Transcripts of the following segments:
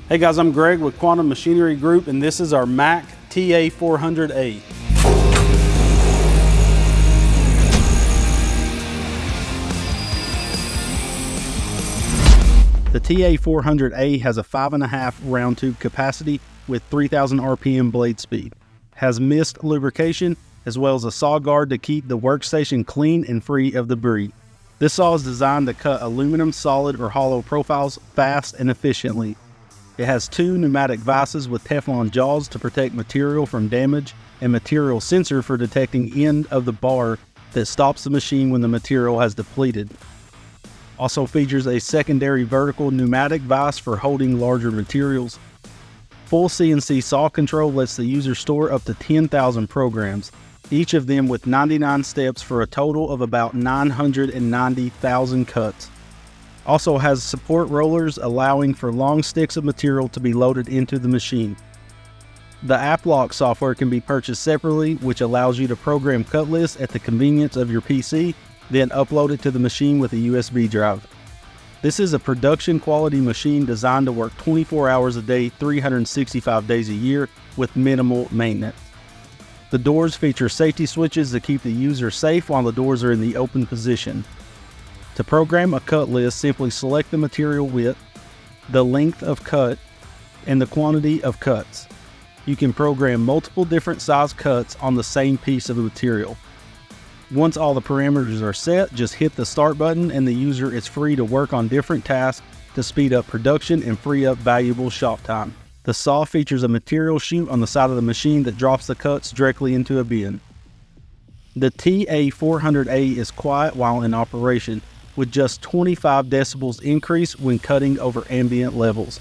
Hey guys, I'm Greg with Quantum Machinery Group, and this is our MACC TA400A. The TA400A has a 5.5 round tube capacity with 3,000 RPM blade speed, has mist lubrication, as well as a saw guard to keep the workstation clean and free of debris. This saw is designed to cut aluminum solid or hollow profiles fast and efficiently. It has 2 pneumatic vices with Teflon jaws to protect material from damage and material sensor for detecting end of the bar that stops the machine when the material has depleted. Also features a secondary vertical pneumatic vise for holding larger materials. Full CNC saw control lets the user store up to 10,000 programs, each of them with 99 steps for a total of about 990,000 cuts. Also has support rollers allowing for long sticks of material to be loaded into the machine. The AppLock software can be purchased separately, which allows you to program cut lists at the convenience of your PC, then upload it to the machine with a USB drive. This is a production quality machine designed to work 24 hours a day, 365 days a year with minimal maintenance. The doors feature safety switches to keep the user safe while the doors are in the open position. To program a cut list, simply select the material width, the length of cut, and the quantity of cuts. You can program multiple different size cuts on the same piece of material. Once all the parameters are set, just hit the start button and the user is free to work on different tasks to speed up production and free up valuable shop time. The saw features a material chute on the side of the machine that drops the cuts directly into a bin. The TA400A is quiet while in operation, with just 25 decibels increase when cutting over ambient levels.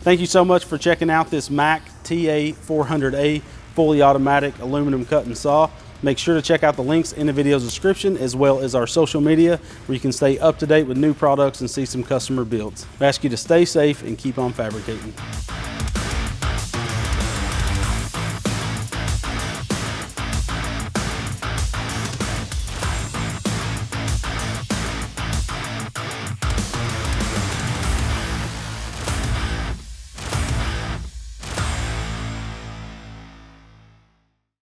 Thank you so much for checking out this MACC TA400A fully automatic aluminum cutting saw. Make sure to check out the links in the video's description, as well as our social media, where you can stay up to date with new products and see some customer builds. I ask you to stay safe and keep on fabricating.